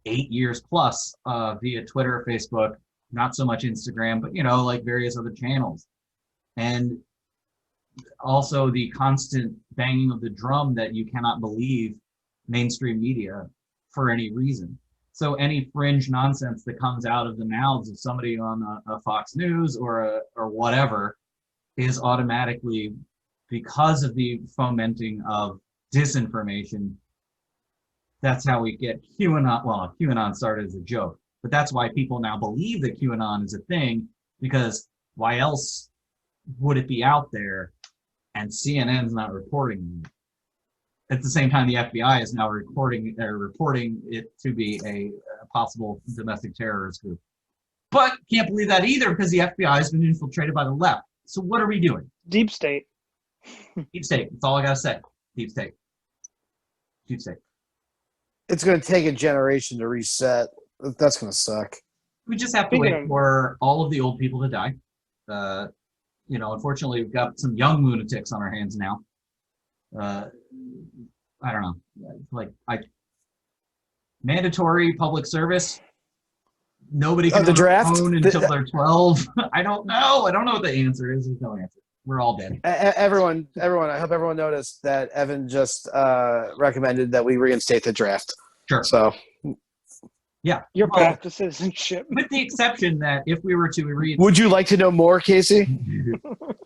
8 years plus via Twitter, Facebook, not so much Instagram, but like various other channels. And also the constant banging of the drum that you cannot believe mainstream media for any reason. So any fringe nonsense that comes out of the mouths of somebody on a Fox News or whatever is automatically, because of the fomenting of disinformation, that's how we get QAnon. Well, QAnon started as a joke, but that's why people now believe that QAnon is a thing, because why else would it be out there? And CNN's not reporting it. At the same time, the FBI is now reporting it to be a possible domestic terrorist group. But can't believe that either, because the FBI has been infiltrated by the left. So what are we doing? Deep state. Deep state. That's all I gotta say. Deep state. Deep state. It's going to take a generation to reset. That's going to suck. We just have to wait for all of the old people to die. Unfortunately, we've got some young lunatics on our hands now. I don't know. Mandatory public service. Nobody can the draft phone until they're 12. I don't know. I don't know what the answer is. There's no answer. We're all dead. Everyone. I hope everyone noticed that Evan just recommended that we reinstate the draft. Sure. So. Yeah. Your path to citizenship. With the exception that if we were to reinstate, would you like to know more, Casey?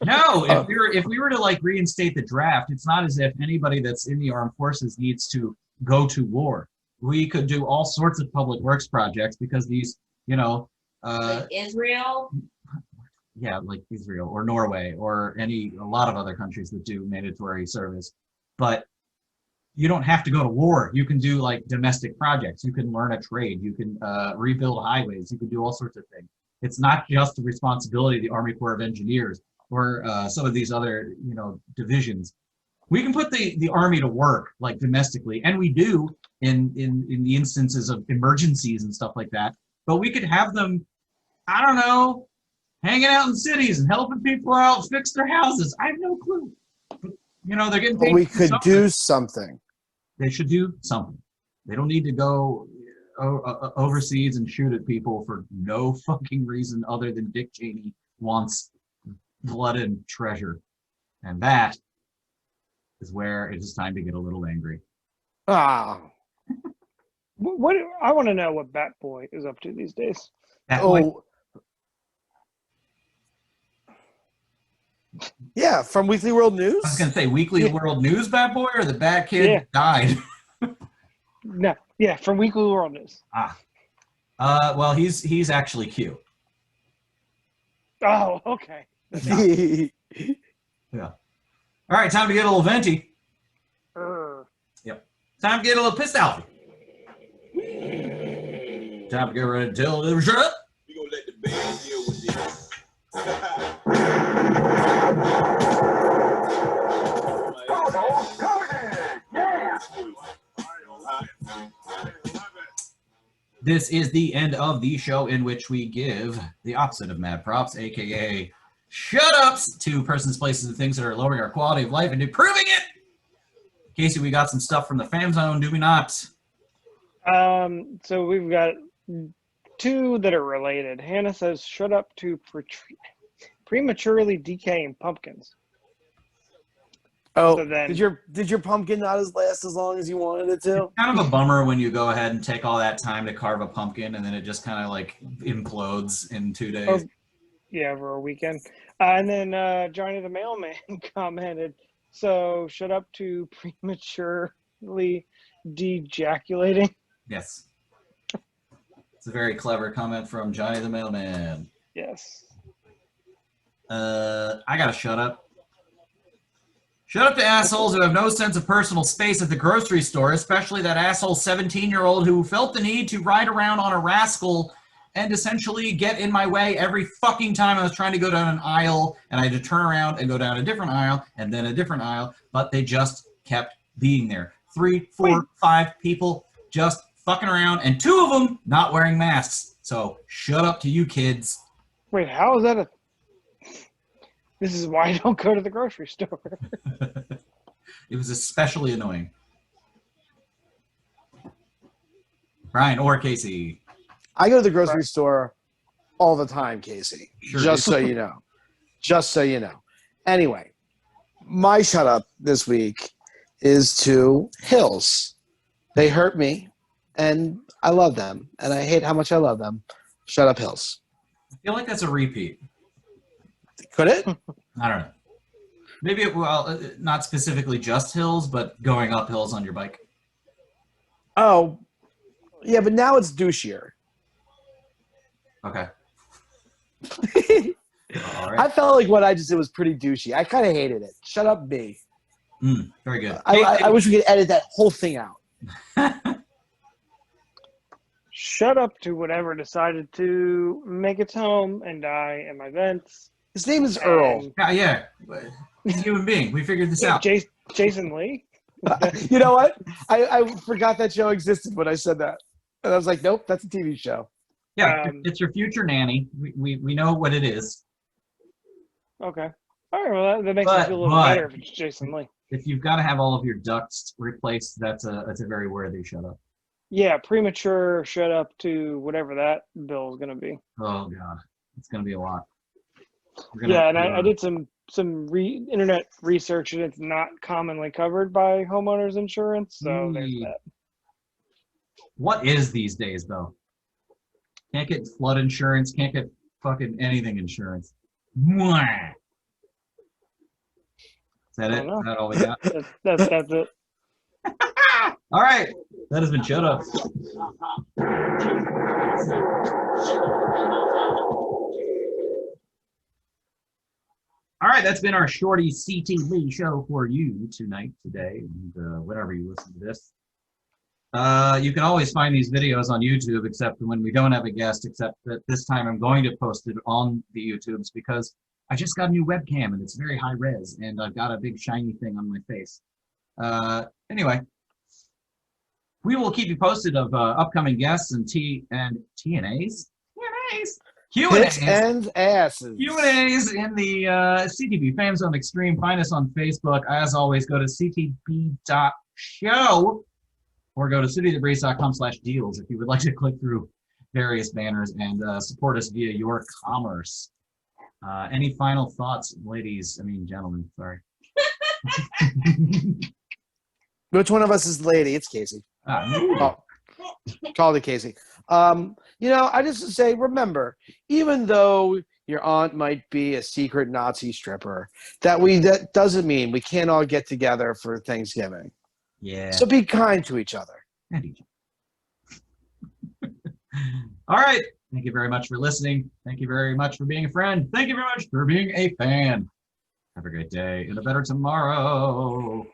No. If we were to reinstate the draft, it's not as if anybody that's in the armed forces needs to go to war. We could do all sorts of public works projects because these, like Israel. Yeah, like Israel or Norway or a lot of other countries that do mandatory service. But you don't have to go to war. You can do domestic projects. You can learn a trade. You can rebuild highways. You can do all sorts of things. It's not just the responsibility of the Army Corps of Engineers or some of these other, divisions. We can put the Army to work domestically, and we do in the instances of emergencies and stuff like that. But we could have them, I don't know, hanging out in cities and helping people out fix their houses. I have no clue. But, they're getting paid. But we could do something. They should do something. They don't need to go overseas and shoot at people for no fucking reason other than Dick Cheney wants blood and treasure. And that is where it is time to get a little angry. Ah. What I want to know what Bat Boy is up to these days. Bat Boy? Yeah, from Weekly World News. I was gonna say Weekly World News, Bad Boy, or the bad kid died. No, yeah, from Weekly World News. Well, he's actually Q. Oh, okay. Yeah. All right, time to get a little venti. Yep. Time to get a little pissed out. Time to get ready to tell them shut up. We gonna let the band deal with this. This is the end of the show in which we give the opposite of mad props, aka shut-ups, to persons, places, and things that are lowering our quality of life and improving it. Casey, we got some stuff from the fan zone, do we not? So we've got two that are related. Hannah says, shut up to prematurely decaying pumpkins. Oh, so then, did your pumpkin not last as long as you wanted it to? It's kind of a bummer when you go ahead and take all that time to carve a pumpkin and then it just kind of implodes in 2 days. Oh, yeah, over a weekend. And then Johnny the Mailman commented, so shut up to prematurely dejaculating. Yes. It's a very clever comment from Johnny the Mailman. Yes. I gotta shut up. Shut up to assholes who have no sense of personal space at the grocery store, especially that asshole 17-year-old who felt the need to ride around on a rascal and essentially get in my way every fucking time I was trying to go down an aisle, and I had to turn around and go down a different aisle and then a different aisle, but they just kept being there. 3, 4, 5 people just fucking around, and 2 of them not wearing masks. So shut up to you kids. Wait, how is that This is why I don't go to the grocery store. It was especially annoying. Brian or Casey. I go to the grocery store all the time, Casey. Sure Just do. so you know. Just so you know. Anyway, my shut up this week is to Hills. They hurt me, and I love them, and I hate how much I love them. Shut up, Hills. I feel like that's a repeat. Could it? I don't know. Maybe not specifically just hills, but going up hills on your bike. Oh, yeah, but now it's douchier. Okay. All right. I felt like what I just did was pretty douchey. I kind of hated it. Shut up, B. Very good. I wish we could edit that whole thing out. Shut up to whatever decided to make its home and die in my vents. His name is Earl. Yeah. He's a human being. We figured this out. Jason Lee. You know what? I forgot that show existed when I said that. And I was like, nope, that's a TV show. Yeah, it's your future nanny. We know what it is. Okay. All right. Well, that makes me feel a little better if it's Jason Lee. If you've got to have all of your ducts replaced, that's a very worthy shut up. Yeah, premature shut up to whatever that bill is going to be. Oh God, it's going to be a lot. Yeah, and I did some internet research, and it's not commonly covered by homeowners insurance. So there's that. What is these days though? Can't get flood insurance. Can't get fucking anything insurance. Mwah. Is that it? Is that all we got? That's it. All right. That has been Shut Up. All right, that's been our shorty CTB show for you tonight, today, and whenever you listen to this. You can always find these videos on YouTube, except when we don't have a guest, except that this time I'm going to post it on the YouTubes because I just got a new webcam and it's very high res and I've got a big shiny thing on my face. Anyway, we will keep you posted of upcoming guests and Q&As. Hits and asses. Q&As in the CTB Fan Zone Extreme. Find us on Facebook. As always, go to ctb.show or go to cityofthebreeze.com/deals if you would like to click through various banners and support us via your commerce. Any final thoughts, gentlemen? Sorry. Which one of us is the lady? It's Casey. Call it Casey. I just say, remember, even though your aunt might be a secret Nazi stripper, that doesn't mean we can't all get together for Thanksgiving. Yeah. So be kind to each other. All right. Thank you very much for listening. Thank you very much for being a friend. Thank you very much for being a fan. Have a great day and a better tomorrow.